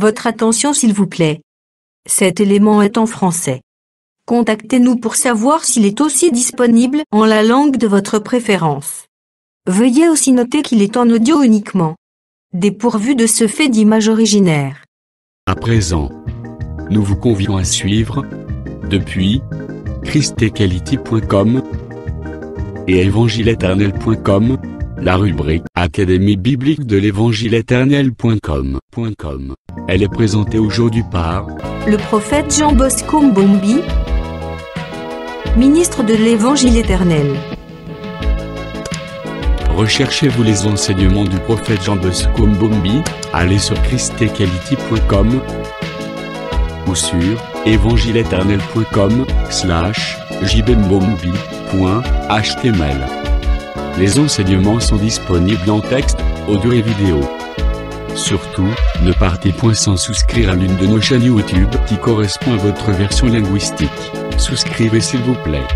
Votre attention s'il vous plaît. Cet élément est en français. Contactez-nous pour savoir s'il est aussi disponible en la langue de votre préférence. Veuillez aussi noter qu'il est en audio uniquement, dépourvu de ce fait d'image originaire. À présent, nous vous convions à suivre, depuis christequality.com et évangile-éternel.com, la rubrique Académie biblique de l'évangile-éternel.com. Elle est présentée aujourd'hui par le prophète Jean Bosco Mbombi, ministre de l'Évangile éternel. Recherchez-vous les enseignements du prophète Jean Bosco Mbombi, allez sur christequality.com ou sur évangile-éternel.com/jbmbombi.html. Les enseignements sont disponibles en texte, audio et vidéo. Surtout, ne partez point sans souscrire à l'une de nos chaînes YouTube qui correspond à votre version linguistique. Souscrivez s'il vous plaît.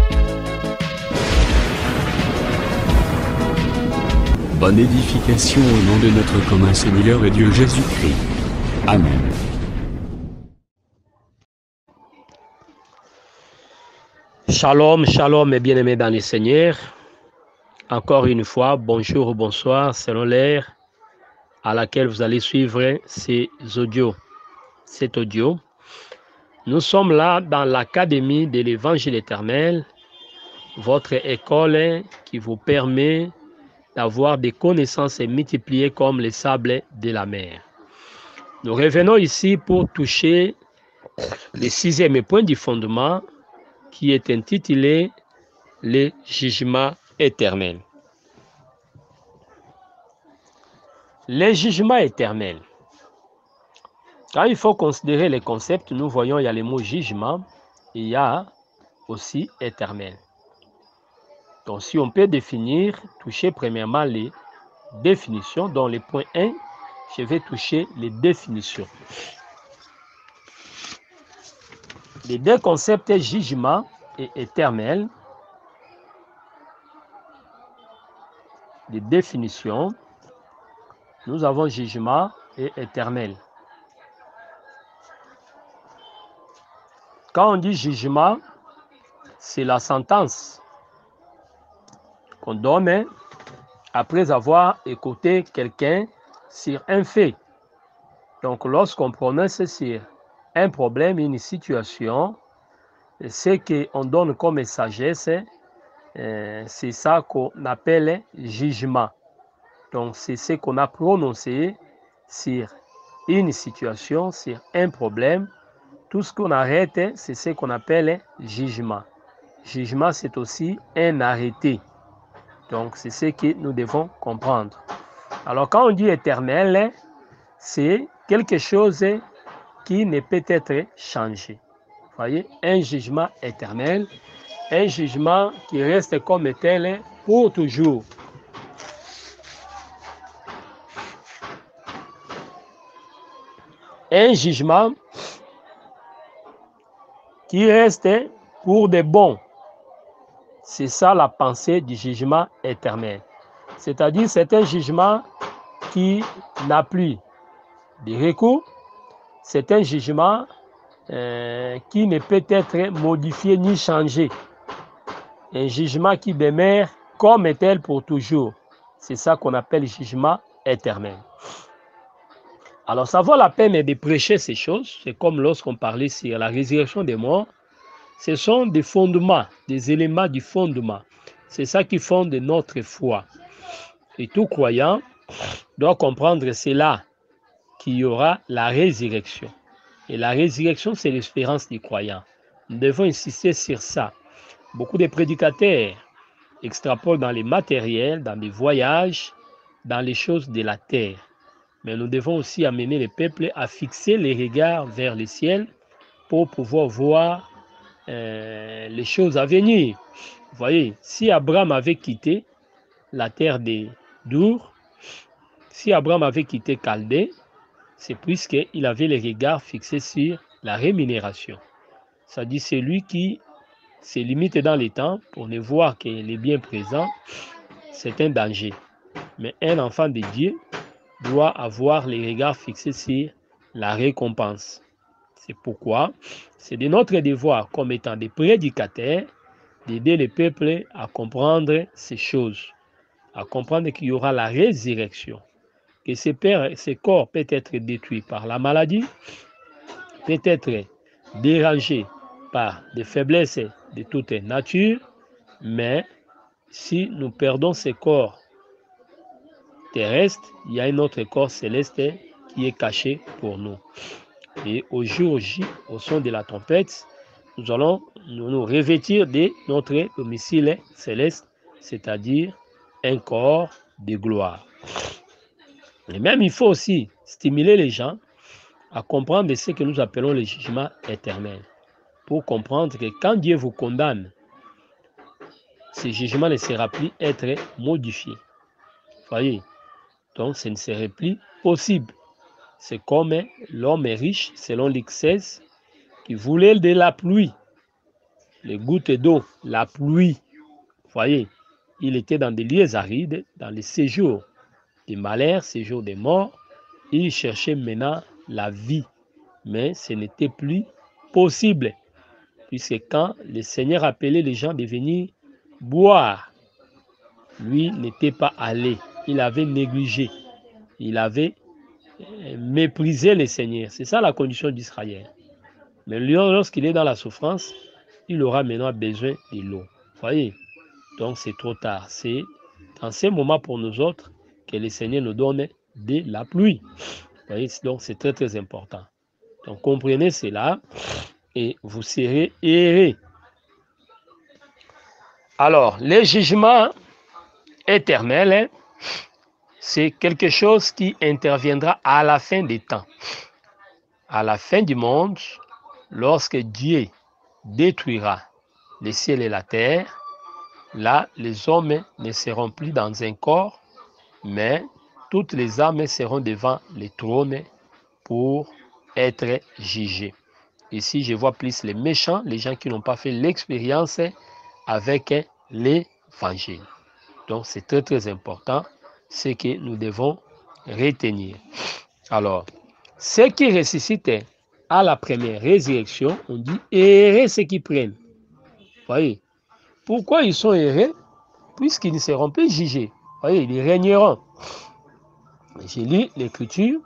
Bonne édification au nom de notre commun Seigneur et Dieu Jésus-Christ. Amen. Shalom, shalom mes bien-aimés dans le Seigneur. Encore une fois, bonjour ou bonsoir selon l'heure à laquelle vous allez suivre cet audio. Nous sommes là dans l'Académie de l'Évangile éternel, votre école qui vous permet d'avoir des connaissances multipliées comme les sables de la mer. Nous revenons ici pour toucher le 6e point du fondement qui est intitulé « Le jugement éternel ». Le jugement éternel. Quand il faut considérer les concepts, nous voyons il y a le mot jugement et il y a aussi éternel. Donc si on peut définir, toucher premièrement les définitions, dans le point 1, je vais toucher les définitions. Les deux concepts jugement et éternel. Les définitions, nous avons jugement et éternel. Quand on dit jugement, c'est la sentence qu'on donne après avoir écouté quelqu'un sur un fait. Donc lorsqu'on prononce sur un problème, une situation, ce qu'on donne comme sagesse, c'est ça qu'on appelle jugement. Donc c'est ce qu'on a prononcé sur une situation, sur un problème. Tout ce qu'on arrête, c'est ce qu'on appelle jugement. Jugement, c'est aussi un arrêté. Donc c'est ce que nous devons comprendre. Alors quand on dit éternel, c'est quelque chose qui ne peut être changé. Vous voyez, un jugement éternel, un jugement qui reste comme tel pour toujours. Un jugement qui reste pour de bon. C'est ça la pensée du jugement éternel. C'est-à-dire c'est un jugement qui n'a plus de recours. C'est un jugement qui ne peut être modifié ni changé. Un jugement qui demeure comme tel pour toujours. C'est ça qu'on appelle jugement éternel. Alors ça vaut la peine de prêcher ces choses. C'est comme lorsqu'on parlait sur la résurrection des morts. Ce sont des fondements, des éléments du fondement. C'est ça qui fonde notre foi. Et tout croyant doit comprendre c'est là qu'il y aura la résurrection. Et la résurrection, c'est l'espérance du croyant. Nous devons insister sur ça. Beaucoup de prédicateurs extrapolent dans les matériels, dans les voyages, dans les choses de la terre. Mais nous devons aussi amener les peuples à fixer les regards vers le ciel pour pouvoir voir les choses à venir. Vous voyez, si Abraham avait quitté la terre d'Our, si Abraham avait quitté Chaldée, c'est puisqu'il avait les regards fixés sur la rémunération. C'est-à-dire celui qui se limite dans les temps pour ne voir que les biens présents, c'est un danger. Mais un enfant de Dieu doit avoir les regards fixés sur la récompense. C'est pourquoi c'est de notre devoir, comme étant des prédicateurs, d'aider le peuple à comprendre ces choses, à comprendre qu'il y aura la résurrection, que ce corps peut être détruit par la maladie, peut être dérangé par des faiblesses de toute nature, mais si nous perdons ce corps terrestre, il y a un autre corps céleste qui est caché pour nous. Et au jour J, au son de la trompette, nous allons nous revêtir de notre domicile céleste, c'est-à-dire un corps de gloire. Et même il faut aussi stimuler les gens à comprendre ce que nous appelons le jugement éternel, pour comprendre que quand Dieu vous condamne, ce jugement ne sera plus être modifié. Voyez, donc ce ne serait plus possible. C'est comme l'homme riche, selon Luc 16, qui voulait de la pluie, les gouttes d'eau, la pluie. Voyez, il était dans des lieux arides, dans les séjours des malheurs, séjours des morts. Il cherchait maintenant la vie, mais ce n'était plus possible, puisque quand le Seigneur appelait les gens de venir boire, lui n'était pas allé, il avait négligé, il avait méprisé le Seigneur. C'est ça la condition d'Israël. Mais lui, lorsqu'il est dans la souffrance, il aura maintenant besoin de l'eau. Voyez, donc c'est trop tard. C'est dans ces moments pour nous autres que le Seigneur nous donne de la pluie. Voyez, donc c'est très très important. Donc comprenez cela et vous serez errés. Alors, le jugement éternel, c'est quelque chose qui interviendra à la fin des temps. À la fin du monde, lorsque Dieu détruira le ciel et la terre, là, les hommes ne seront plus dans un corps, mais toutes les âmes seront devant le trône pour être jugées. Ici, je vois plus les méchants, les gens qui n'ont pas fait l'expérience avec l'évangile. Donc, c'est très, très important, ce que nous devons retenir. Alors, ceux qui ressuscitent à la première résurrection, on dit errez ceux qui prennent. Voyez, pourquoi ils sont errés? Puisqu'ils ne seront plus jugés. Voyez, ils régneront. J'ai lu l'écriture,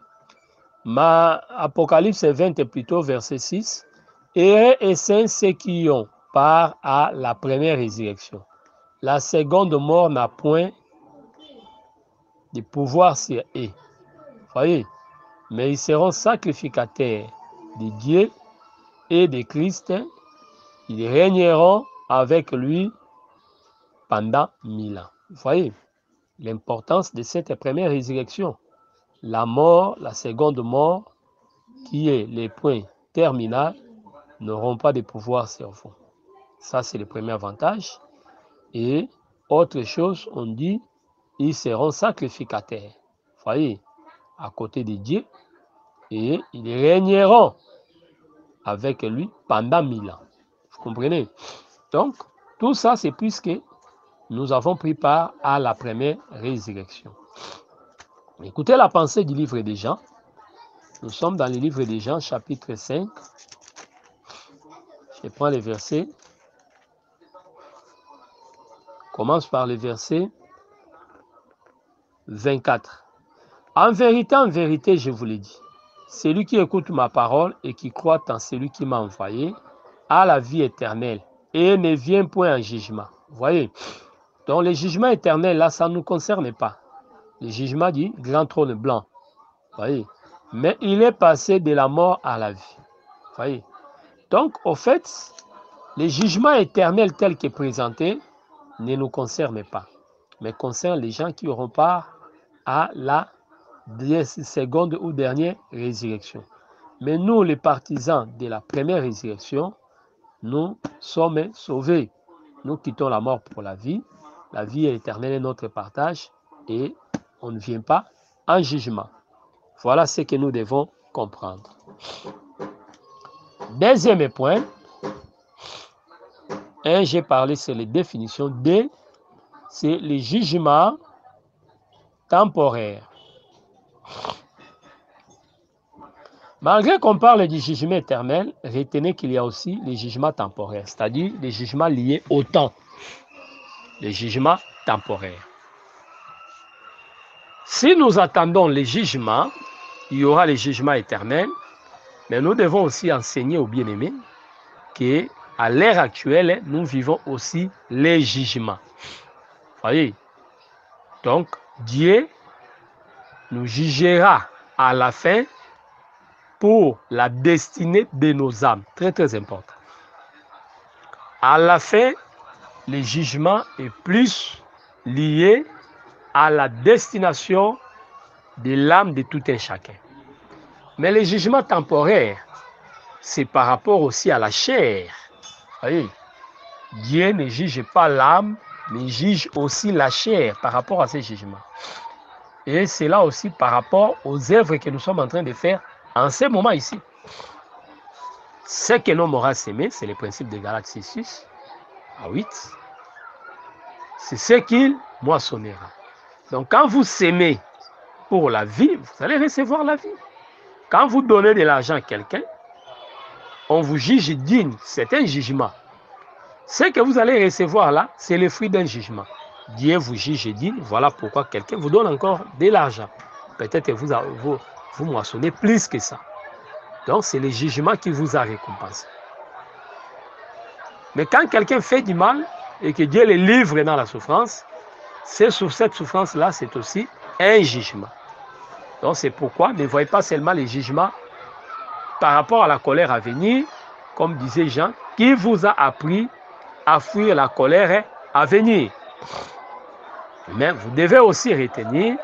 Apocalypse 20 plutôt, verset 6. Errez et saints ceux qui ont part à la première résurrection. La seconde mort n'a point de pouvoir sur eux. Voyez, mais ils seront sacrificateurs de Dieu et de Christ. Ils régneront avec lui pendant 1000 ans. Vous voyez l'importance de cette première résurrection. La mort, la seconde mort, qui est le point terminal, n'auront pas de pouvoir sur vous. Ça, c'est le premier avantage. Et autre chose, on dit, ils seront sacrificateurs. Vous voyez, à côté de Dieu, et ils régneront avec lui pendant 1000 ans. Vous comprenez? Donc, tout ça, c'est puisque nous avons pris part à la première résurrection. Écoutez la pensée du livre des Jean. Nous sommes dans le livre des Jean, chapitre 5. Je prends les versets. Commence par le verset 24. En vérité, je vous l'ai dit, celui qui écoute ma parole et qui croit en celui qui m'a envoyé a la vie éternelle et ne vient point en jugement. Vous voyez? Donc le jugement éternel, là, ça ne nous concerne pas. Le jugement dit grand trône blanc. Vous voyez? Mais il est passé de la mort à la vie. Vous voyez? Donc, au fait, le jugement éternel tel qu'il est présenté ne nous concerne pas, mais concerne les gens qui auront part à la seconde ou dernière résurrection. Mais nous, les partisans de la première résurrection, nous sommes sauvés. Nous quittons la mort pour la vie. La vie éternelle est notre partage et on ne vient pas en jugement. Voilà ce que nous devons comprendre. Deuxième point, j'ai parlé sur les définitions. D, c'est le jugement temporaire. Malgré qu'on parle du jugement éternel, retenez qu'il y a aussi les jugements temporaires, c'est-à-dire les jugements liés au temps. Les jugements temporaires. Si nous attendons les jugements, il y aura les jugements éternels, mais nous devons aussi enseigner aux bien-aimés qu'à l'ère actuelle, nous vivons aussi les jugements. Vous voyez? Donc, Dieu nous jugera à la fin pour la destinée de nos âmes. Très, très important. À la fin, le jugement est plus lié à la destination de l'âme de tout un chacun. Mais le jugement temporaire, c'est par rapport aussi à la chair. Vous voyez, Dieu ne juge pas l'âme, mais juge aussi la chair par rapport à ces jugements. Et c'est là aussi par rapport aux œuvres que nous sommes en train de faire en ce moment ici. Ce que l'homme aura sémé, c'est le principe de Galates 6 à 8. C'est ce qu'il moissonnera. Donc quand vous sémez pour la vie, vous allez recevoir la vie. Quand vous donnez de l'argent à quelqu'un, on vous juge digne, c'est un jugement. Ce que vous allez recevoir là, c'est le fruit d'un jugement. Dieu vous juge digne, voilà pourquoi quelqu'un vous donne encore de l'argent. Peut-être que vous moissonnez plus que ça. Donc c'est le jugement qui vous a récompensé. Mais quand quelqu'un fait du mal et que Dieu le livre dans la souffrance, c'est sur cette souffrance-là, c'est aussi un jugement. Donc c'est pourquoi ne voyez pas seulement les jugements par rapport à la colère à venir, comme disait Jean, qui vous a appris à fuir la colère à venir. Mais vous devez aussi retenir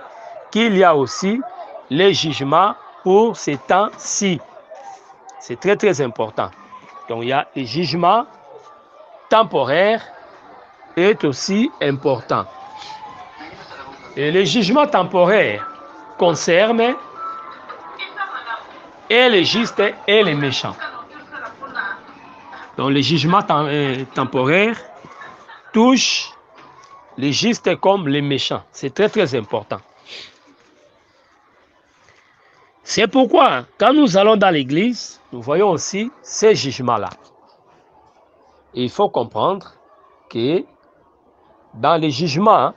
qu'il y a aussi les jugements pour ces temps-ci. C'est très très important. Donc il y a les jugements temporaires est aussi important. Et les jugements temporaires concernent et les justes et les méchants. Donc les jugements temporaires touchent les justes comme les méchants. C'est très très important. C'est pourquoi quand nous allons dans l'église, nous voyons aussi ces jugements-là. Et il faut comprendre que dans les jugements,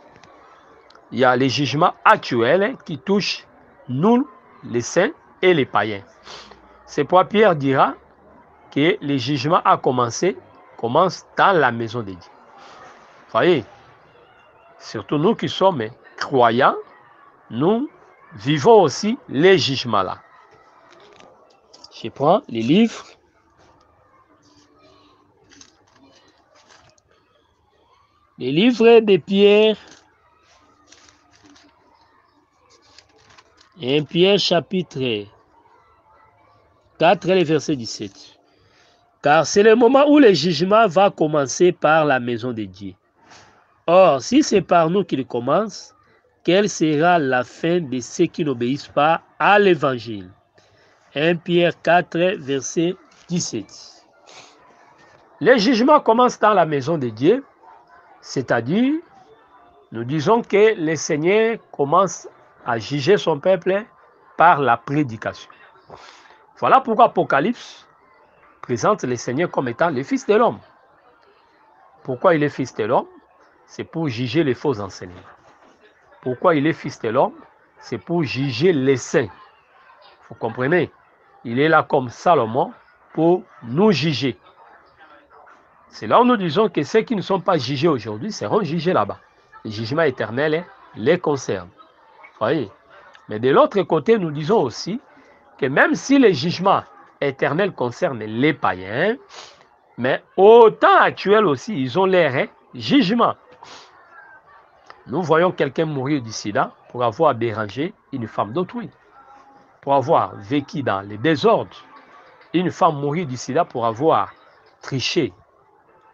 il y a les jugements actuels qui touchent nous, les saints et les païens. C'est pourquoi Pierre dira que le jugement commence dans la maison de Dieu. Vous voyez, surtout nous qui sommes croyants, nous vivons aussi les jugements là. Je prends les livres. Les livres de Pierre. 1 Pierre chapitre 4, le verset 17. Car c'est le moment où le jugement va commencer par la maison de Dieu. Or, si c'est par nous qu'il commence, quelle sera la fin de ceux qui n'obéissent pas à l'évangile? 1 Pierre 4, verset 17. Le jugement commence dans la maison de Dieu, c'est-à-dire, nous disons que le Seigneur commence à juger son peuple par la prédication. Voilà pourquoi Apocalypse présente le Seigneur comme étant le Fils de l'homme. Pourquoi il est Fils de l'homme? C'est pour juger les faux enseignants. Pourquoi il est Fils de l'homme? C'est pour juger les saints. Vous comprenez? Il est là comme Salomon pour nous juger. C'est là où nous disons que ceux qui ne sont pas jugés aujourd'hui seront jugés là-bas. Le jugement éternel les concerne. Voyez. Mais de l'autre côté, nous disons aussi que même si le jugement éternel concerne les païens, mais au temps actuel aussi, ils ont leur jugement. Nous voyons quelqu'un mourir du sida pour avoir dérangé une femme d'autrui, pour avoir vécu dans les désordres. Une femme mourir du sida pour avoir triché,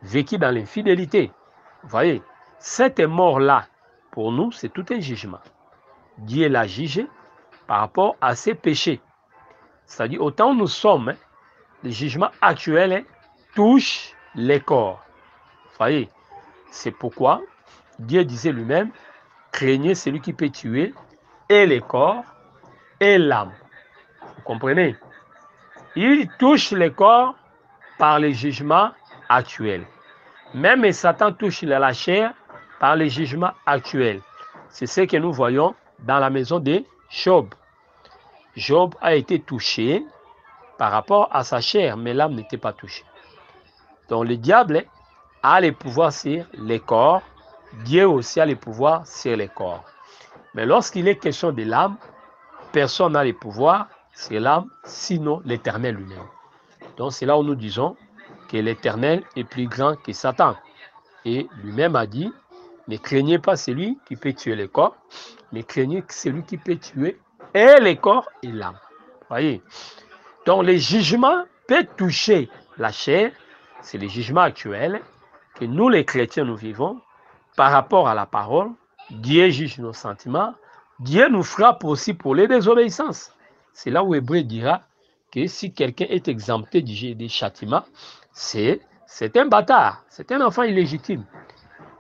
vécu dans l'infidélité. Vous voyez, cette mort-là, pour nous, c'est tout un jugement. Dieu l'a jugé par rapport à ses péchés. C'est-à-dire, autant où nous sommes, le jugement actuel touche les corps. Vous voyez, c'est pourquoi Dieu disait lui-même, craignez celui qui peut tuer et les corps et l'âme. Vous comprenez? il touche les corps par les jugements actuels. Même Satan touche la chair par les jugements actuels. C'est ce que nous voyons dans la maison de Job. Job a été touché par rapport à sa chair, mais l'âme n'était pas touchée. Donc le diable a les pouvoirs sur les corps, Dieu aussi a les pouvoirs sur les corps. Mais lorsqu'il est question de l'âme, personne n'a les pouvoirs sur l'âme, sinon l'Éternel lui-même. Donc c'est là où nous disons que l'Éternel est plus grand que Satan. Et lui-même a dit, ne craignez pas celui qui peut tuer le corps, mais craignez celui qui peut tuer et le corps et l'âme. Voyez. Donc les jugements peuvent toucher la chair, c'est les jugements actuels que nous les chrétiens nous vivons par rapport à la parole. Dieu juge nos sentiments, Dieu nous frappe aussi pour les désobéissances. C'est là où Hébreu dira que si quelqu'un est exempté des châtiments, c'est un bâtard, c'est un enfant illégitime.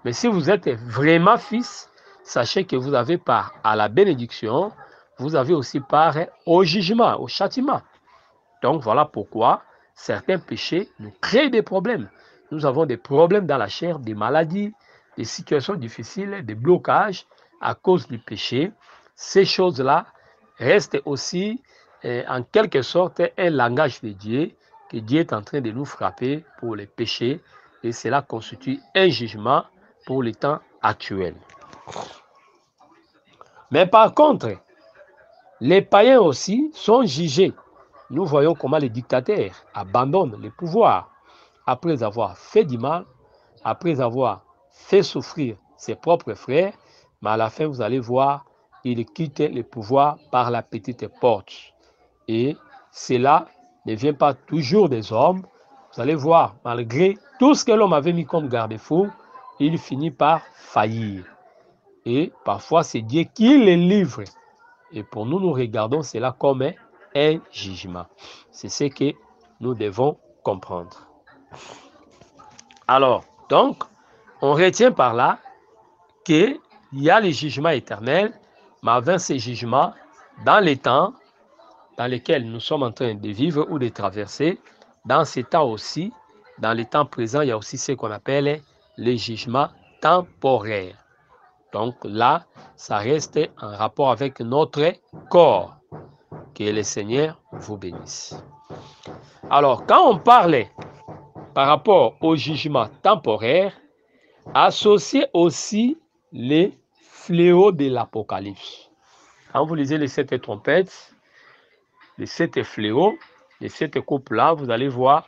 Mais si vous êtes vraiment fils, sachez que vous avez part à la bénédiction, vous avez aussi part au jugement, au châtiment. Donc voilà pourquoi certains péchés nous créent des problèmes. Nous avons des problèmes dans la chair, des maladies, des situations difficiles, des blocages à cause du péché. Ces choses-là restent aussi en quelque sorte un langage de Dieu, que Dieu est en train de nous frapper pour les péchés, et cela constitue un jugement pour les temps actuels. Mais par contre, les païens aussi sont jugés. Nous voyons comment les dictateurs abandonnent le pouvoir après avoir fait du mal, après avoir fait souffrir ses propres frères, mais à la fin, vous allez voir, ils quittent le pouvoir par la petite porte. Et cela ne vient pas toujours des hommes. Vous allez voir, malgré tout ce que l'homme avait mis comme garde-fou, il finit par faillir. Et parfois, c'est Dieu qui les livre. Et pour nous, nous regardons cela comme un jugement. C'est ce que nous devons comprendre. Alors, donc, on retient par là qu'il y a les jugements éternels, mais avant ces jugements, dans les temps dans lesquels nous sommes en train de vivre ou de traverser, dans ces temps aussi, dans les temps présents, il y a aussi ce qu'on appelle les jugements temporaires. Donc là, ça reste en rapport avec notre corps. Que le Seigneur vous bénisse. Alors, quand on parle par rapport au jugement temporaire, associez aussi les fléaux de l'Apocalypse. Quand vous lisez les 7 trompettes, les 7 fléaux, les 7 coupes-là, vous allez voir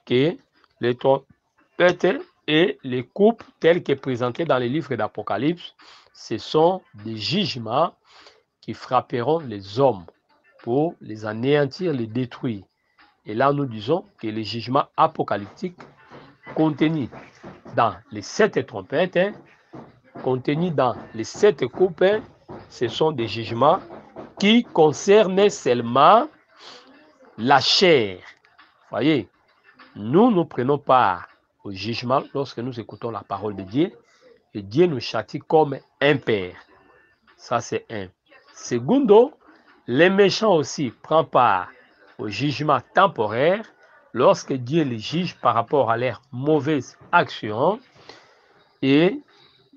que les trompettes et les coupes telles que présentées dans les livres d'Apocalypse, ce sont des jugements qui frapperont les hommes pour les anéantir, les détruire. Et là, nous disons que les jugements apocalyptiques contenus dans les 7 trompettes, contenus dans les 7 coupes, ce sont des jugements qui concernent seulement la chair. Voyez, nous prenons part au jugement lorsque nous écoutons la parole de Dieu, et Dieu nous châtie comme un père. Ça, c'est un. Secondo, les méchants aussi prennent part au jugement temporaire lorsque Dieu les juge par rapport à leurs mauvaises actions, et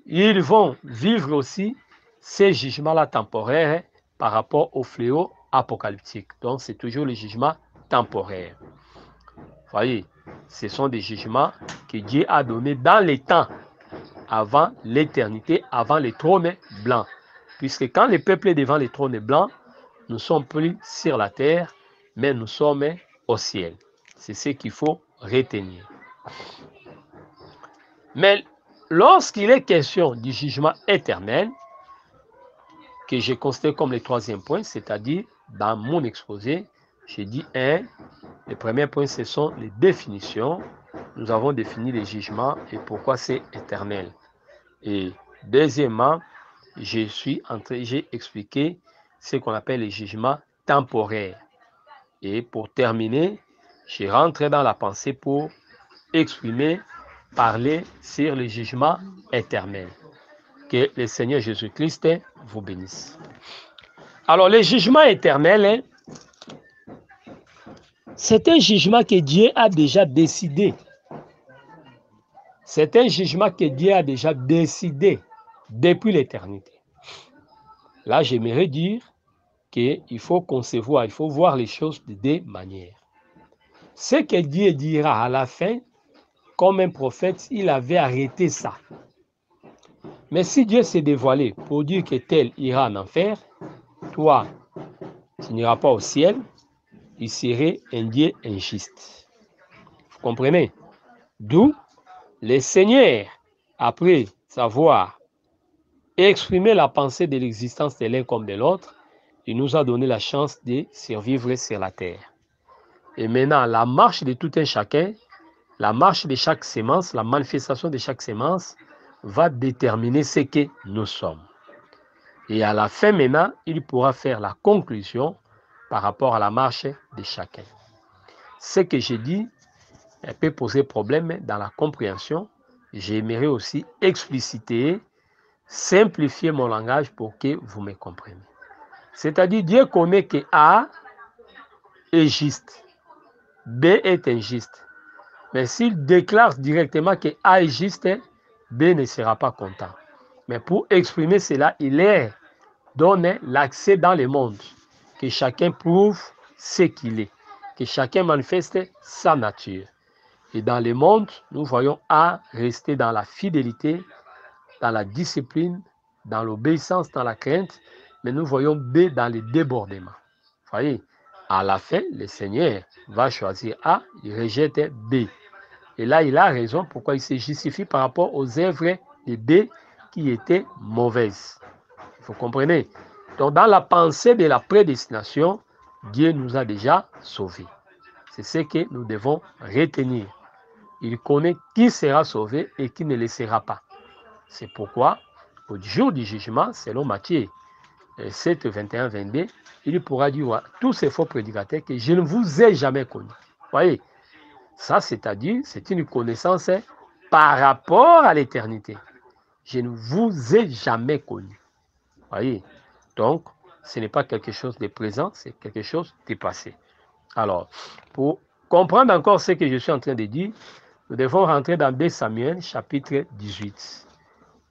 ils vont vivre aussi ces jugements-là temporaires par rapport au fléau apocalyptique. Donc, c'est toujours le jugement temporaire. Voyez, ce sont des jugements que Dieu a donnés dans les temps, avant l'éternité, avant les trônes blancs. Puisque quand le peuple est devant les trônes blancs, nous ne sommes plus sur la terre, mais nous sommes au ciel. C'est ce qu'il faut retenir. Mais lorsqu'il est question du jugement éternel, que j'ai considéré comme le 3e point, c'est-à-dire dans mon exposé, j'ai dit le premier point, ce sont les définitions. Nous avons défini les jugements et pourquoi c'est éternel. Et deuxièmement, j'ai expliqué ce qu'on appelle les jugements temporaires. Et pour terminer, je rentre dans la pensée pour exprimer, parler sur les jugements éternels. Que le Seigneur Jésus-Christ vous bénisse. Alors, les jugements éternels, C'est un jugement que Dieu a déjà décidé. C'est un jugement que Dieu a déjà décidé depuis l'éternité. Là, j'aimerais dire qu'il faut concevoir, il faut voir les choses de deux manières. Ce que Dieu dira à la fin, comme un prophète, il avait arrêté ça. Mais si Dieu s'est dévoilé pour dire que tel ira en enfer, toi, tu n'iras pas au ciel, il serait un Dieu injuste. Vous comprenez? D'où le Seigneur, après savoir exprimer la pensée de l'existence de l'un comme de l'autre, il nous a donné la chance de survivre sur la terre. Et maintenant, la marche de tout un chacun, la marche de chaque sémence, la manifestation de chaque sémence va déterminer ce que nous sommes. Et à la fin maintenant, il pourra faire la conclusion par rapport à la marche de chacun. Ce que j'ai dit peut poser problème dans la compréhension. J'aimerais aussi expliciter, simplifier mon langage pour que vous me compreniez. C'est-à-dire, Dieu connaît que A est juste, B est injuste. Mais s'il déclare directement que A est juste, B ne sera pas content. Mais pour exprimer cela, il leur donne l'accès dans le monde, que chacun prouve ce qu'il est, que chacun manifeste sa nature. Et dans le monde, nous voyons A rester dans la fidélité, dans la discipline, dans l'obéissance, dans la crainte, mais nous voyons B dans le débordement. Vous voyez, à la fin, le Seigneur va choisir A, il rejette B. Et là, il a raison pourquoi il se justifie par rapport aux œuvres de B qui étaient mauvaises. Vous comprenez? Donc, dans la pensée de la prédestination, Dieu nous a déjà sauvés. C'est ce que nous devons retenir. Il connaît qui sera sauvé et qui ne le sera pas. C'est pourquoi, au jour du jugement, selon Matthieu 7, 21, 22, il pourra dire à tous ces faux prédicateurs que je ne vous ai jamais connus. Vous voyez, ça, c'est-à-dire, c'est une connaissance par rapport à l'éternité. Je ne vous ai jamais connu. Vous voyez, donc, ce n'est pas quelque chose de présent, c'est quelque chose de passé. Alors, pour comprendre encore ce que je suis en train de dire, nous devons rentrer dans 2 Samuel, chapitre 18,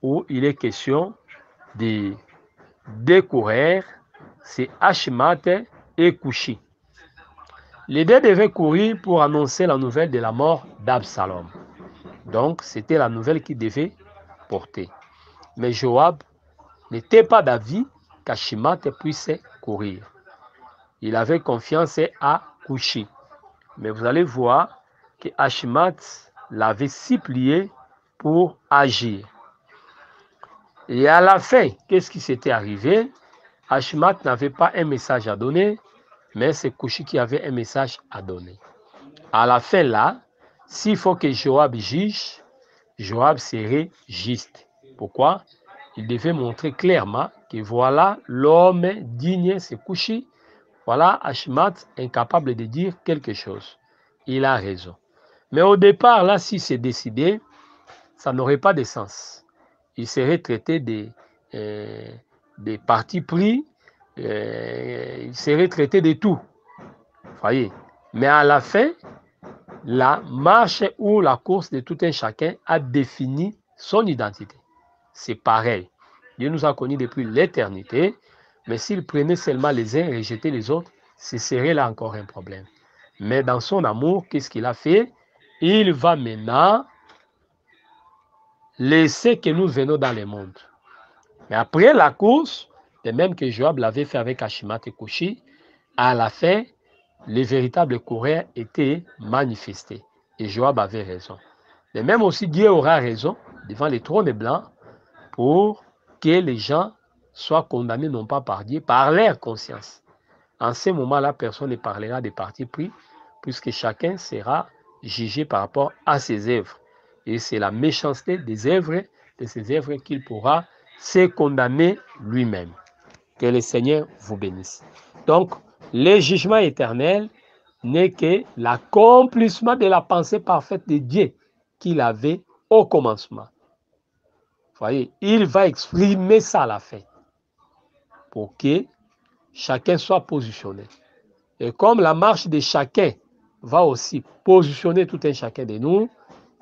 où il est question de deux coureurs, c'est Achimat et Coushi. Les deux devaient courir pour annoncer la nouvelle de la mort d'Absalom. Donc, c'était la nouvelle qu'ils devaient porter. Mais Joab n'était pas d'avis qu'Achimat puisse courir. Il avait confiance à Coushi. Mais vous allez voir que Achimat l'avait supplié pour agir. Et à la fin, qu'est-ce qui s'était arrivé? Achimat n'avait pas un message à donner, mais c'est Coushi qui avait un message à donner. À la fin là, s'il faut que Joab juge, Joab serait juste. Pourquoi? Il devait montrer clairement que voilà l'homme digne, c'est Coushi. Voilà Achimat incapable de dire quelque chose. Il a raison. Mais au départ, là, si c'est décidé, ça n'aurait pas de sens. Il serait traité des partis pris, il serait traité de tout. Vous voyez. Mais à la fin, la marche ou la course de tout un chacun a défini son identité. C'est pareil. Dieu nous a connus depuis l'éternité, mais s'il prenait seulement les uns et rejetait les autres, ce serait là encore un problème. Mais dans son amour, qu'est-ce qu'il a fait? Il va maintenant laisser que nous venons dans le monde. Mais après la course, de même que Joab l'avait fait avec Achimat et Coushi, à la fin, les véritables coureurs étaient manifestés. Et Joab avait raison. De même aussi, Dieu aura raison devant les trônes blancs pour que les gens soient condamnés non pas par Dieu, par leur conscience. En ce moment-là, personne ne parlera des partis pris, puisque chacun sera jugé par rapport à ses œuvres. Et c'est la méchanceté des œuvres, de ses œuvres qu'il pourra se condamner lui-même. Que le Seigneur vous bénisse. Donc, le jugement éternel n'est que l'accomplissement de la pensée parfaite de Dieu qu'il avait au commencement. Vous voyez, il va exprimer ça à la fin pour que chacun soit positionné. Et comme la marche de chacun va aussi positionner tout un chacun de nous.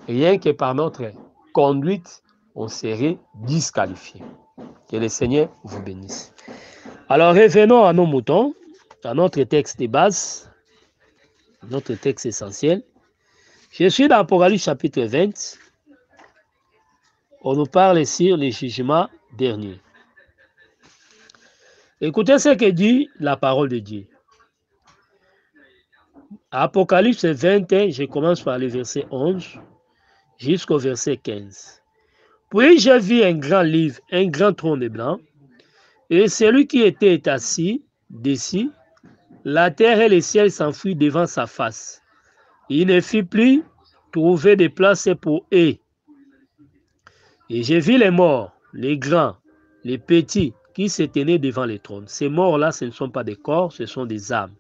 Rien que par notre conduite, on serait disqualifié. Que le Seigneur vous bénisse. Alors revenons à nos moutons, à notre texte de base, notre texte essentiel. Je suis dans Apocalypse chapitre 20. On nous parle sur les jugements derniers. Écoutez ce que dit la parole de Dieu. Apocalypse 21, je commence par le verset 11 jusqu'au verset 15. Puis j'ai vu un grand livre, un grand trône blanc, et celui qui était assis dessus, la terre et le ciel s'enfuient devant sa face. Il ne fit plus trouver de place pour eux. Et j'ai vu les morts, les grands, les petits, qui se tenaient devant le trône. Ces morts-là, ce ne sont pas des corps, ce sont des âmes.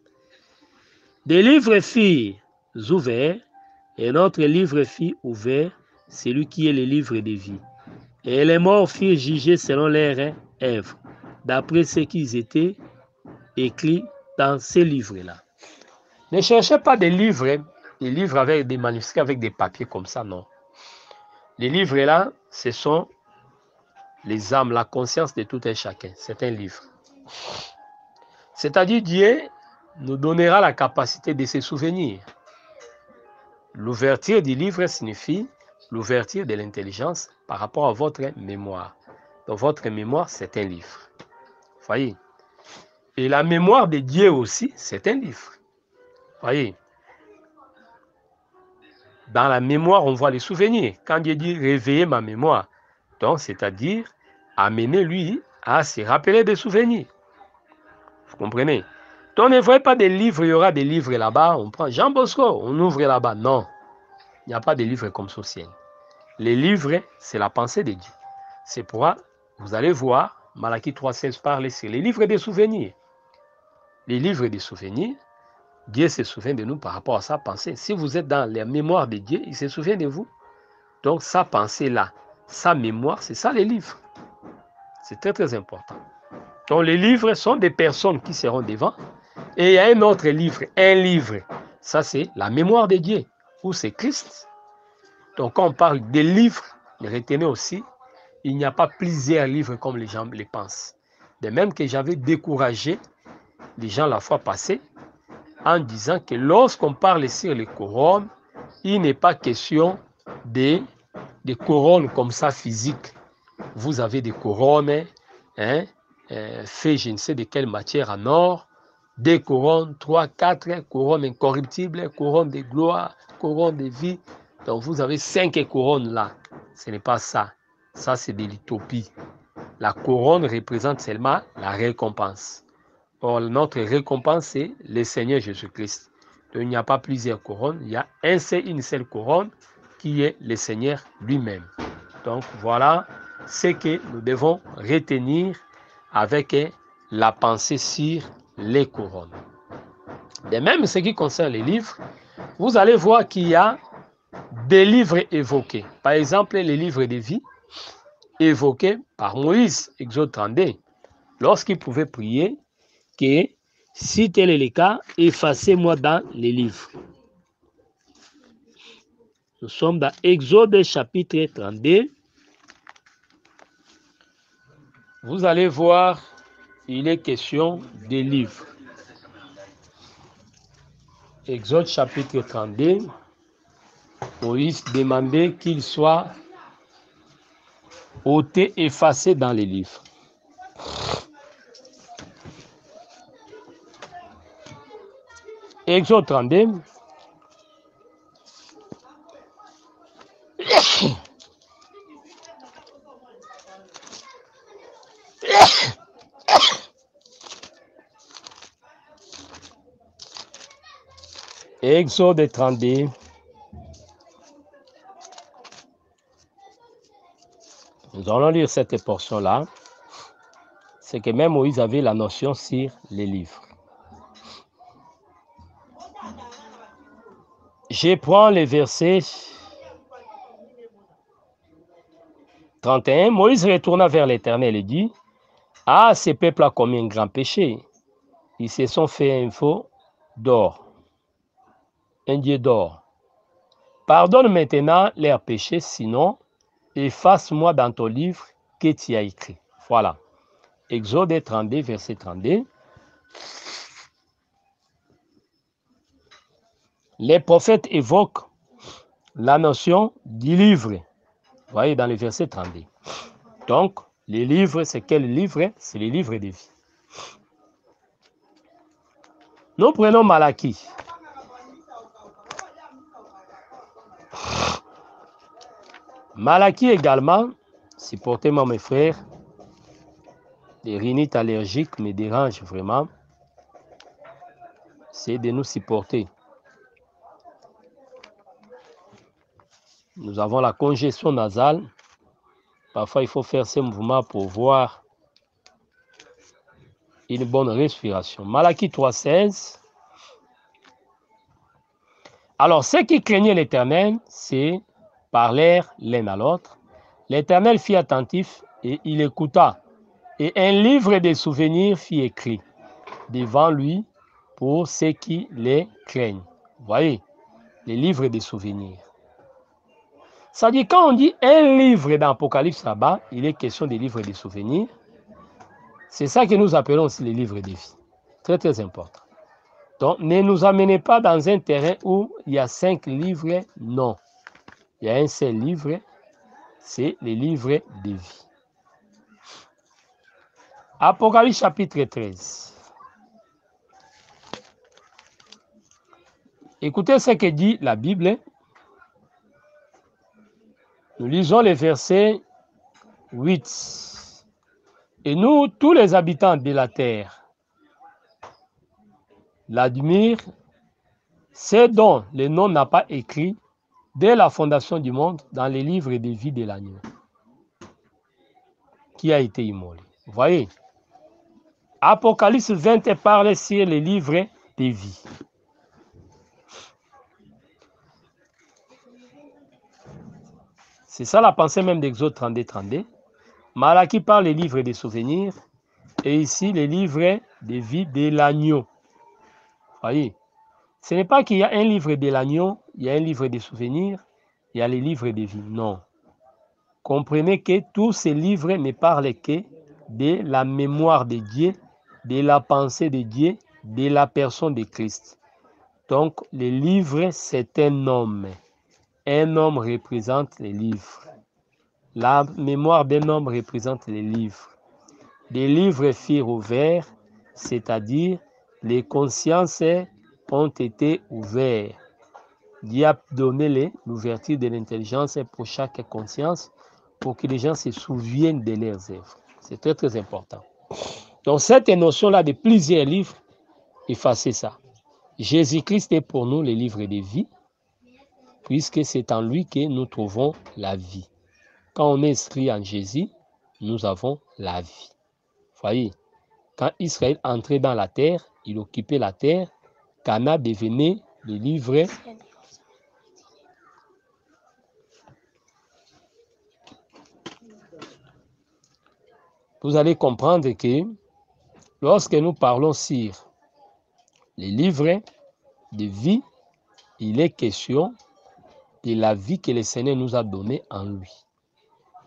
Des livres furent ouverts, et notre livre fut ouvert, celui qui est le livre de vie. Et les morts furent jugés selon leurs œuvres, d'après ce qu'ils étaient écrits dans ces livres-là. Ne cherchez pas des livres avec des manuscrits, avec des papiers comme ça, non. Les livres-là, ce sont les âmes, la conscience de tout un chacun. C'est un livre. C'est-à-dire Dieu nous donnera la capacité de se souvenir. L'ouverture du livre signifie l'ouverture de l'intelligence par rapport à votre mémoire. Donc votre mémoire, c'est un livre. Voyez. Et la mémoire de Dieu aussi, c'est un livre. Voyez. Dans la mémoire, on voit les souvenirs. Quand Dieu dit réveiller ma mémoire, donc c'est-à-dire amener lui à se rappeler des souvenirs. Vous comprenez? Donc ne voyez pas des livres, il y aura des livres là-bas, on prend Jean Bosco, on ouvre là-bas. Non, il n'y a pas de livres comme ça au ciel. Les livres, c'est la pensée de Dieu. C'est pourquoi vous allez voir, Malachie 3,16 parle sur les livres des souvenirs. Les livres des souvenirs, Dieu se souvient de nous par rapport à sa pensée. Si vous êtes dans la mémoire de Dieu, il se souvient de vous. Donc sa pensée là, sa mémoire, c'est ça les livres. C'est très très important. Donc les livres sont des personnes qui seront devant. Et il y a un autre livre, ça c'est la mémoire de Dieu, ou c'est Christ. Donc quand on parle des livres, retenez aussi, il n'y a pas plusieurs livres comme les gens les pensent. De même que j'avais découragé les gens la fois passée, en disant que lorsqu'on parle sur les couronnes, il n'est pas question des couronnes comme ça physiques. Vous avez des couronnes faites je ne sais de quelle matière en or, des couronnes, 3, 4 couronnes incorruptibles, couronnes de gloire, couronnes de vie. Donc vous avez 5 couronnes là. Ce n'est pas ça. Ça c'est de l'utopie. La couronne représente seulement la récompense. Or, notre récompense, c'est le Seigneur Jésus-Christ. Donc, il n'y a pas plusieurs couronnes, il y a une seule couronne qui est le Seigneur lui-même. Donc, voilà ce que nous devons retenir avec la pensée sur les couronnes. De même, ce qui concerne les livres, vous allez voir qu'il y a des livres évoqués. Par exemple, les livres de vie évoqués par Moïse, Exode 32, lorsqu'il pouvait prier, que si tel est le cas, effacez-moi dans les livres. Nous sommes dans Exode chapitre 32. Vous allez voir, il est question des livres. Exode chapitre 32, Moïse demandait qu'il soit ôté, effacé dans les livres. Exode 32. Exode 32. Nous allons lire cette portion-là. C'est que même Moïse avait la notion sur les livres. Je prends les versets 31. Moïse retourna vers l'Éternel et dit: ah, ces peuples ont commis un grand péché. Ils se sont fait un veau d'or. un Dieu d'or. Pardonne maintenant leurs péchés, sinon, efface-moi dans ton livre que tu as écrit. Voilà. Exode 32, verset 32. Les prophètes évoquent la notion du livre. Vous voyez dans le verset 32. Donc, les livres, c'est quel livre? C'est les livres de vie. Nous prenons Malachie. Malachie également, supportez-moi mes frères, les rhinites allergiques me dérangent vraiment. C'est de nous supporter. Nous avons la congestion nasale. Parfois, il faut faire ces mouvements pour voir une bonne respiration. Malachie 3,16. Alors, ceux qui craignaient l'Éternel, c'est parlèrent l'un à l'autre. L'Éternel fit attentif et il écouta. Et un livre de souvenirs fut écrit devant lui pour ceux qui les craignent. Vous voyez, les livres de souvenirs. Ça dit, quand on dit un livre dans l'Apocalypse là-bas, il est question des livres de souvenirs. C'est ça que nous appelons aussi les livres de vie. Très, très important. Donc, ne nous amenez pas dans un terrain où il y a 5 livres. Non. Il y a un seul livre, c'est les livres de vie. Apocalypse chapitre 13. Écoutez ce que dit la Bible. Nous lisons les versets 8. Et nous, tous les habitants de la terre, l'admirent, c'est dont le nom n'a pas écrit dès la fondation du monde dans les livres de vie de l'agneau qui a été immolé. Vous voyez, Apocalypse 20 parle sur les livres de vie. C'est ça la pensée même d'Exode 32. Malachie parle des livres des souvenirs et ici les livres de vie de l'agneau. Voyez, ce n'est pas qu'il y a un livre de l'agneau, il y a un livre des souvenirs, il y a les livres de vie. Non. Comprenez que tous ces livres ne parlent que de la mémoire de Dieu, de la pensée de Dieu, de la personne de Christ. Donc, les livres, c'est un homme. Un homme représente les livres. La mémoire d'un homme représente les livres. Des livres furent ouverts, c'est-à-dire les consciences ont été ouvertes. Dieu a donné l'ouverture de l'intelligence pour chaque conscience pour que les gens se souviennent de leurs œuvres. C'est très, très important. Donc, cette notion-là de plusieurs livres, effacez ça. Jésus-Christ est pour nous le livre de vie, puisque c'est en lui que nous trouvons la vie. Quand on est inscrit en Jésus, nous avons la vie. Voyez, quand Israël entrait dans la terre, il occupait la terre, Cana devenait le livre. Vous allez comprendre que lorsque nous parlons sur les livres de vie, il est question de la vie que le Seigneur nous a donnée en lui.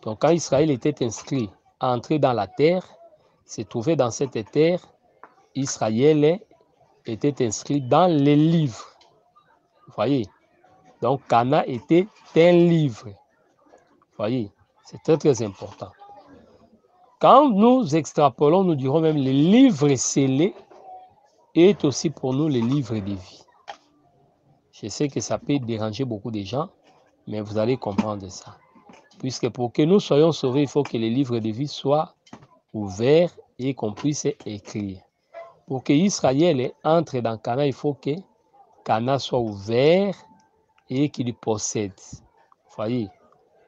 Donc quand Israël était inscrit à entrer dans la terre, se trouvait dans cette terre, Israël était inscrit dans les livres. Vous voyez? Donc Cana était un livre. Vous voyez? C'est très très important. Quand nous extrapolons, nous dirons même les livres scellés est aussi pour nous les livres de vie. Je sais que ça peut déranger beaucoup de gens, mais vous allez comprendre ça. Puisque pour que nous soyons sauvés, il faut que les livres de vie soient ouverts et qu'on puisse écrire. Pour que Israël entre dans Cana, il faut que Cana soit ouvert et qu'il possède. Vous voyez?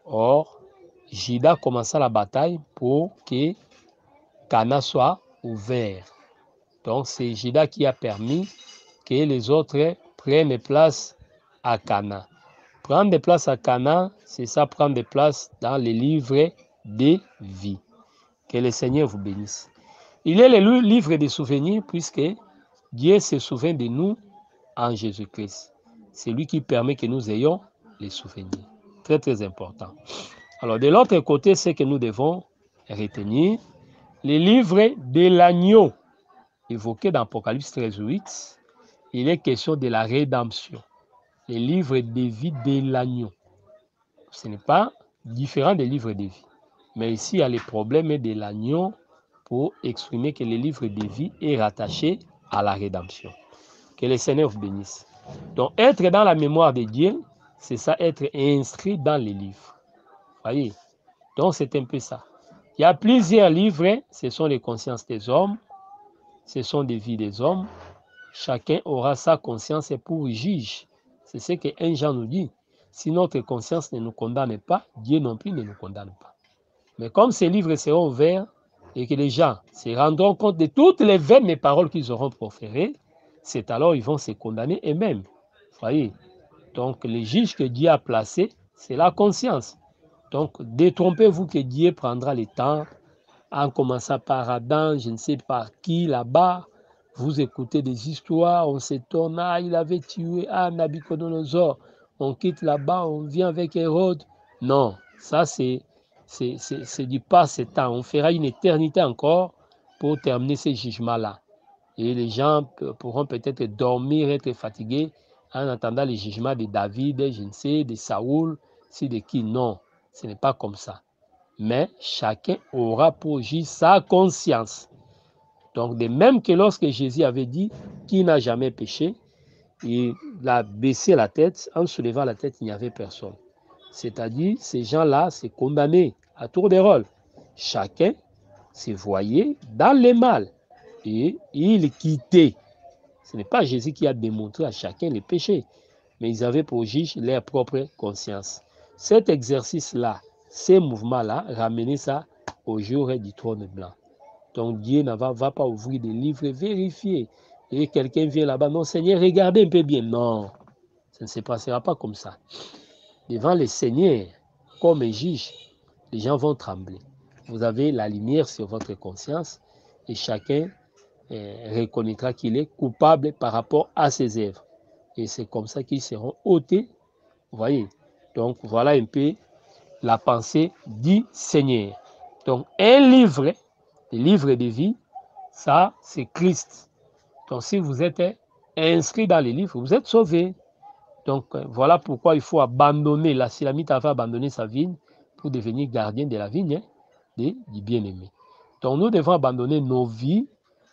Or, Juda commença la bataille pour que Cana soit ouvert. Donc, c'est Juda qui a permis que les autres prennent place à Cana. Prendre place à Cana, c'est ça, prendre place dans les livres de vie. Que le Seigneur vous bénisse. Il est le livre des souvenirs puisque Dieu se souvient de nous en Jésus-Christ. C'est lui qui permet que nous ayons les souvenirs. Très, très important. Alors, de l'autre côté, c'est que nous devons retenir les livres de l'agneau évoqués dans Apocalypse 13:8. Il est question de la rédemption. Les livres de vie de l'agneau. Ce n'est pas différent des livres de vie. Mais ici, il y a les problèmes de l'agneau pour exprimer que le livre de vie est rattaché à la rédemption. Que le Seigneur vous bénisse. Donc, être dans la mémoire de Dieu, c'est ça, être inscrit dans les livres. Voyez? Donc, c'est un peu ça. Il y a plusieurs livres, ce sont les consciences des hommes, ce sont des vies des hommes. Chacun aura sa conscience pour juge. C'est ce que 1 Jean nous dit. Si notre conscience ne nous condamne pas, Dieu non plus ne nous condamne pas. Mais comme ces livres seront ouverts et que les gens se rendront compte de toutes les vaines paroles qu'ils auront proférées, c'est alors qu'ils vont se condamner eux-mêmes. Voyez? Donc, le juge que Dieu a placé, c'est la conscience. Donc, détrompez-vous que Dieu prendra le temps, en commençant par Adam, je ne sais par qui là-bas. Vous écoutez des histoires, on s'étonne, ah, il avait tué Nabuchodonosor. On quitte là-bas, on vient avec Hérode. Non, ça c'est du passe-temps. On fera une éternité encore pour terminer ces jugements-là. Et les gens pourront peut-être dormir, être fatigués en attendant les jugements de David, je ne sais, de Saoul, si de qui. Non, ce n'est pas comme ça. Mais chacun aura pour juge sa conscience. Donc, de même que lorsque Jésus avait dit qui n'a jamais péché, il a baissé la tête, en soulevant la tête, il n'y avait personne. C'est-à-dire, ces gens-là, c'est condamné à tour de rôle. Chacun se voyait dans le mal et il quittait. Ce n'est pas Jésus qui a démontré à chacun les péchés, mais ils avaient pour juge leur propre conscience. Cet exercice-là, ces mouvements-là, ramener ça au jour du trône blanc. Donc Dieu ne va pas ouvrir des livres vérifiés. Et quelqu'un vient là-bas, non Seigneur, regardez un peu bien. Non, ça ne se passera pas comme ça. Devant le Seigneur, comme juge, les gens vont trembler. Vous avez la lumière sur votre conscience et chacun reconnaîtra qu'il est coupable par rapport à ses œuvres. Et c'est comme ça qu'ils seront ôtés. Vous voyez? Donc voilà un peu la pensée du Seigneur. Donc un livre, le livre de vie, ça c'est Christ. Donc si vous êtes inscrit dans les livres, vous êtes sauvé. Donc voilà pourquoi il faut abandonner, la Silamite avait abandonné sa vigne pour devenir gardien de la vigne du bien-aimé. Donc nous devons abandonner nos vies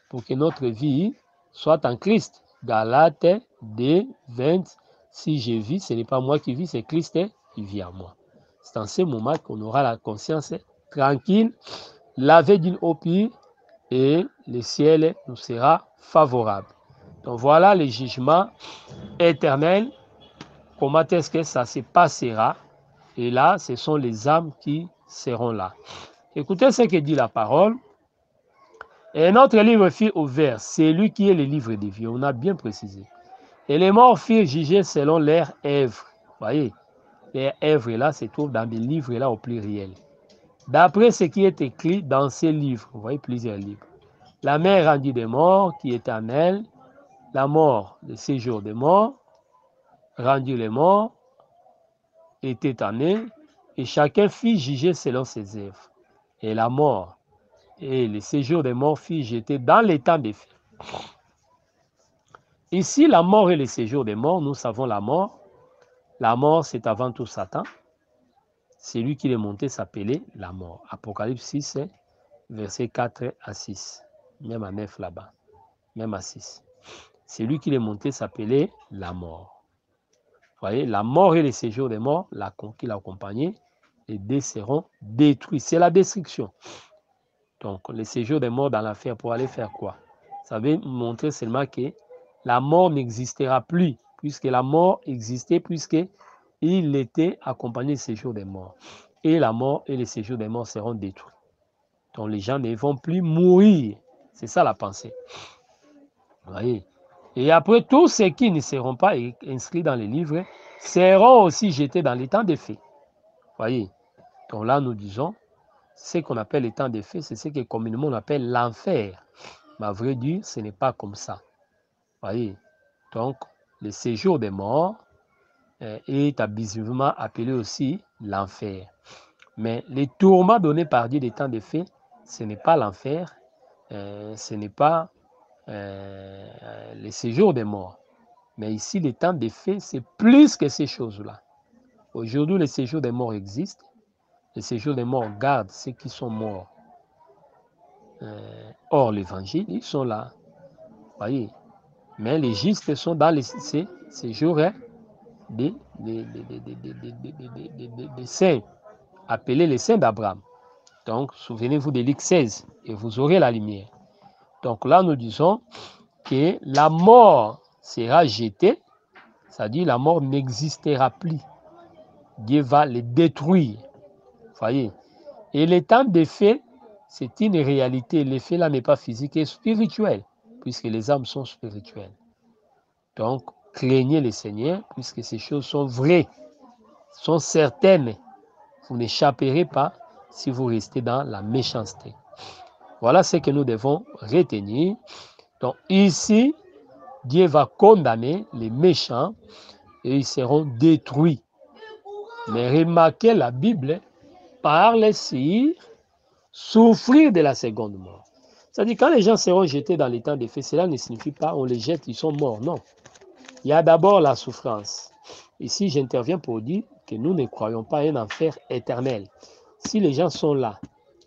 pour que notre vie soit en Christ. Galates 2, 20, si je vis, ce n'est pas moi qui vis, c'est Christ qui vit en moi. C'est en ce moment qu'on aura la conscience tranquille, lavée d'une eau pure, et le ciel nous sera favorable. Donc voilà le jugement éternel. Comment est-ce que ça se passera? Et là, ce sont les âmes qui seront là. Écoutez ce que dit la parole. Et notre livre fut ouvert, c'est lui qui est le livre de vie. On a bien précisé. Et les morts furent jugés selon leurs œuvres. Vous voyez, les œuvres là se trouvent dans des livres là au pluriel. D'après ce qui est écrit dans ces livres, vous voyez plusieurs livres. La mère rendit des morts qui étaient en elle, la mort, le séjour des morts, rendu les morts, était en eux, et chacun fit juger selon ses œuvres. Et la mort et le séjour des morts fit jeter dans les temps des faits. Ici, la mort et le séjour des morts, nous savons la mort. La mort, c'est avant tout Satan. C'est lui qui est monté s'appelait la mort. Apocalypse 6, versets 4 à 6. Même à 9 là-bas. Même à 6. C'est lui qui est monté s'appelait la mort. Vous voyez, la mort et le séjour des morts, qui l'a accompagné, les deux seront détruits. C'est la destruction. Donc, le séjour des morts dans l'affaire pour aller faire quoi? Ça veut montrer seulement que la mort n'existera plus, puisque la mort existait, puisqu'il était accompagné du séjour des morts. Et la mort et le séjour des morts seront détruits. Donc, les gens ne vont plus mourir. C'est ça la pensée. Vous voyez? Et après, tous ceux qui ne seront pas inscrits dans les livres seront aussi jetés dans les temps des faits. Vous voyez? Donc là, nous disons, ce qu'on appelle les temps des faits, c'est ce que communément on appelle l'enfer. Mais à vrai dire, ce n'est pas comme ça. Vous voyez? Donc, le séjour des morts est abusivement appelé aussi l'enfer. Mais les tourments donnés par Dieu des temps des faits, ce n'est pas l'enfer, ce n'est pas le séjour des morts. Mais ici, les temps des faits, c'est plus que ces choses-là. Aujourd'hui, le séjour des morts existe. Le séjour des morts garde ceux qui sont morts. Hors l'évangile, ils sont là. Voyez. Mais les justes sont dans ces séjours des saints, appelés les saints d'Abraham. Donc, souvenez-vous de Luc 16 et vous aurez la lumière. Donc là, nous disons que la mort sera jetée, c'est-à-dire la mort n'existera plus. Dieu va les détruire. Voyez. Et le temps des faits, c'est une réalité. L'effet là n'est pas physique et spirituel, puisque les âmes sont spirituelles. Donc, craignez le Seigneur, puisque ces choses sont vraies, sont certaines. Vous n'échapperez pas si vous restez dans la méchanceté. Voilà ce que nous devons retenir. Donc, ici, Dieu va condamner les méchants et ils seront détruits. Mais remarquez, la Bible parle sur souffrir de la seconde mort. C'est-à-dire, quand les gens seront jetés dans les temps des faits, cela ne signifie pas on les jette, ils sont morts. Non. Il y a d'abord la souffrance. Ici, j'interviens pour dire que nous ne croyons pas à un enfer éternel. Si les gens sont là,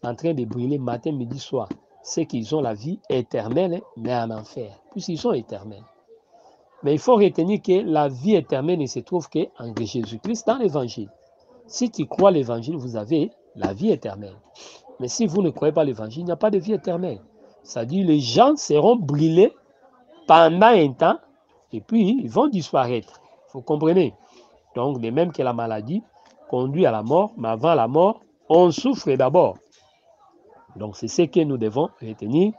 en train de brûler matin, midi, soir, c'est qu'ils ont la vie éternelle, mais en enfer, puisqu'ils sont éternels. Mais il faut retenir que la vie éternelle ne se trouve qu'en Jésus-Christ dans l'évangile. Si tu crois l'évangile, vous avez la vie éternelle. Mais si vous ne croyez pas l'évangile, il n'y a pas de vie éternelle. C'est-à-dire les gens seront brûlés pendant un temps et puis ils vont disparaître. Vous comprenez? Donc, de même que la maladie conduit à la mort, mais avant la mort, on souffre d'abord. Donc, c'est ce que nous devons retenir.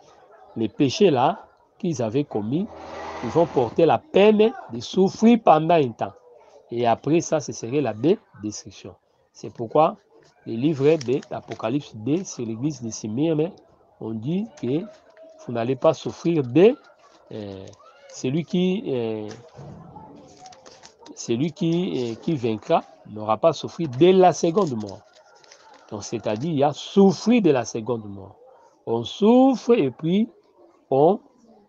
Les péchés là qu'ils avaient commis, ils vont porter la peine de souffrir pendant un temps. Et après ça, ce serait la destruction. C'est pourquoi le livre de l'Apocalypse 2 sur l'église de Smyrne, on dit que vous n'allez pas souffrir de celui qui vaincra n'aura pas souffert de la seconde mort. Donc, c'est-à-dire, il y a souffrir de la seconde mort. On souffre et puis,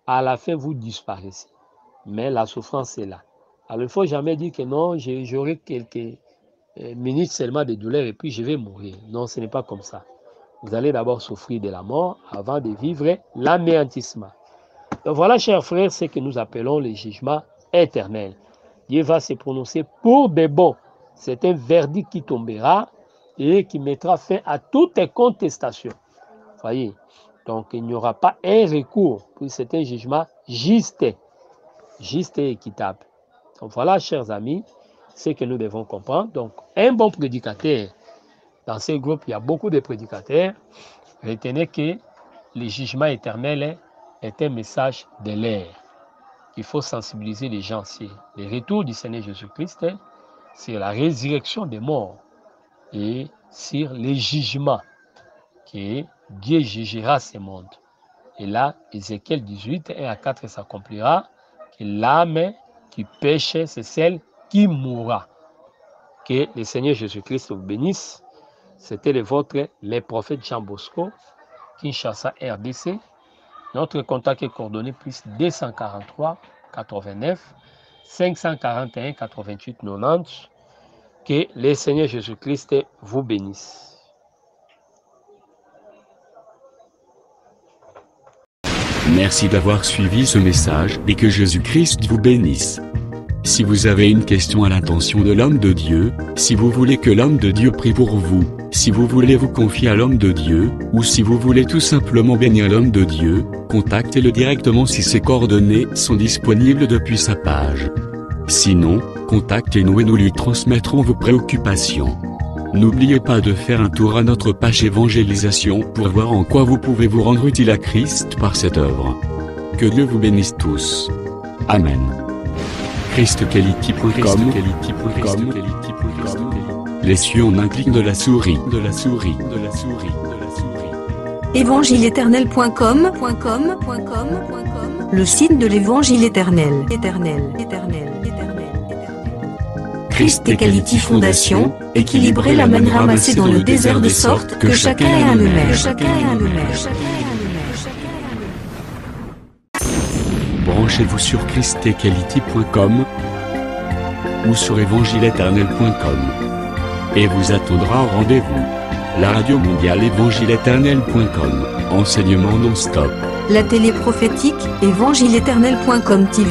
à la fin, vous disparaissez. Mais la souffrance est là. Alors, il ne faut jamais dire que non, j'aurai quelques minutes seulement de douleur et puis je vais mourir. Non, ce n'est pas comme ça. Vous allez d'abord souffrir de la mort avant de vivre l'anéantissement. Donc, voilà, chers frères, ce que nous appelons le jugement éternel. Dieu va se prononcer pour des bons. C'est un verdict qui tombera et qui mettra fin à toute contestation. Voyez, donc il n'y aura pas un recours, puis c'est un jugement juste et équitable. Donc voilà, chers amis, ce que nous devons comprendre. Donc, un bon prédicateur, dans ce groupe, il y a beaucoup de prédicateurs. Retenez que le jugement éternel est un message de l'air. Il faut sensibiliser les gens sur le retour du Seigneur Jésus-Christ, sur la résurrection des morts et sur les jugements que Dieu jugera ce monde. Et là, Ézéchiel 18, 1 à 4 s'accomplira que l'âme qui pêche, c'est celle qui mourra. Que le Seigneur Jésus-Christ vous bénisse. C'était le vôtre, le prophète Jean Bosco, Kinshasa RDC. Notre contact est coordonné plus 243 89 541 88 90. Que le Seigneur Jésus-Christ vous bénisse. Merci d'avoir suivi ce message et que Jésus-Christ vous bénisse. Si vous avez une question à l'intention de l'homme de Dieu, si vous voulez que l'homme de Dieu prie pour vous, si vous voulez vous confier à l'homme de Dieu, ou si vous voulez tout simplement bénir l'homme de Dieu, contactez-le directement si ses coordonnées sont disponibles depuis sa page. Sinon, contactez-nous et nous lui transmettrons vos préoccupations. N'oubliez pas de faire un tour à notre page évangélisation pour voir en quoi vous pouvez vous rendre utile à Christ par cette œuvre. Que Dieu vous bénisse tous. Amen. ChristQuality.com. Les cieux en un clic de la souris. Évangile-éternel.com, le site de l'évangile éternel. Christ Equality Fondation, équilibrer la manne ramassée dans le désert de sorte que chacun ait un maire. Branchez-vous sur christequality.com ou sur évangile-éternel.com et vous attendra au rendez-vous. La radio mondiale évangile-éternel.com, enseignement non-stop. La télé prophétique, évangile-éternel.com TV.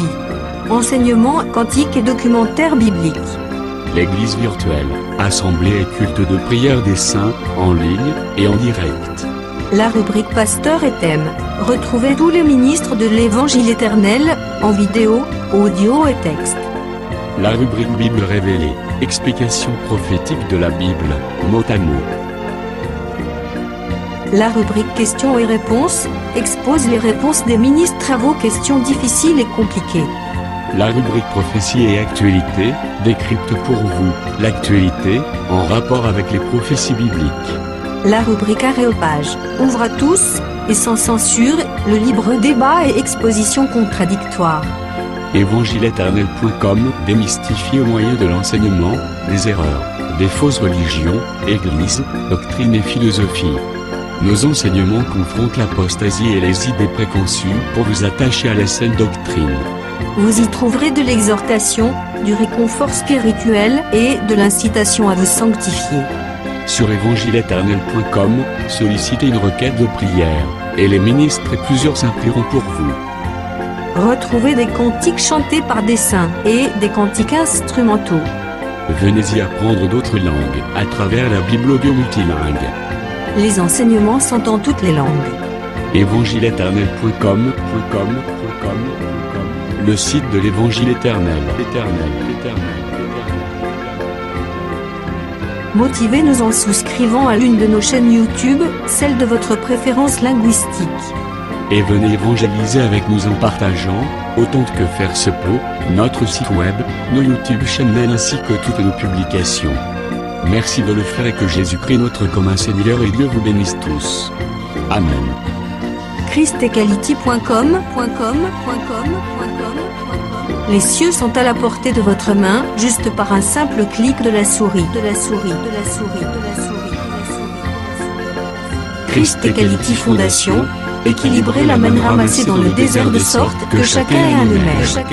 Enseignement quantique et documentaire biblique. L'église virtuelle, assemblée et culte de prière des saints, en ligne et en direct. La rubrique Pasteur et thème. Retrouvez tous les ministres de l'Évangile éternel, en vidéo, audio et texte. La rubrique Bible révélée, explication prophétique de la Bible, mot à mot. La rubrique questions et réponses, expose les réponses des ministres à vos questions difficiles et compliquées. La rubrique prophétie et actualité, décrypte pour vous l'actualité, en rapport avec les prophéties bibliques. La rubrique Aréopage, ouvre à tous, et sans censure, le libre débat et exposition contradictoire. Évangile-éternel.com, démystifié au moyen de l'enseignement, des erreurs, des fausses religions, églises, doctrines et philosophies. Nos enseignements confrontent l'apostasie et les idées préconçues pour vous attacher à la saine doctrine. Vous y trouverez de l'exhortation, du réconfort spirituel et de l'incitation à vous sanctifier. Sur évangile-éternel.com, sollicitez une requête de prière, et les ministres et plusieurs implieront pour vous. Retrouvez des cantiques chantés par des saints et des cantiques instrumentaux. Venez y apprendre d'autres langues à travers la Bible audio multilingue. Les enseignements sont en toutes les langues. évangile-éternel.com, le site de l'Évangile éternel. Motivez-nous en souscrivant à l'une de nos chaînes YouTube, celle de votre préférence linguistique. Et venez évangéliser avec nous en partageant, autant que faire se peut, notre site web, nos YouTube channels ainsi que toutes nos publications. Merci de le faire et que Jésus-Christ notre commun Seigneur et Dieu vous bénisse tous. Amen. christequality.com. Les cieux sont à la portée de votre main, juste par un simple clic de la souris. Christ Equality Fondation, équilibrer la manne ramassée dans le désert de sorte que chacun ait un maire.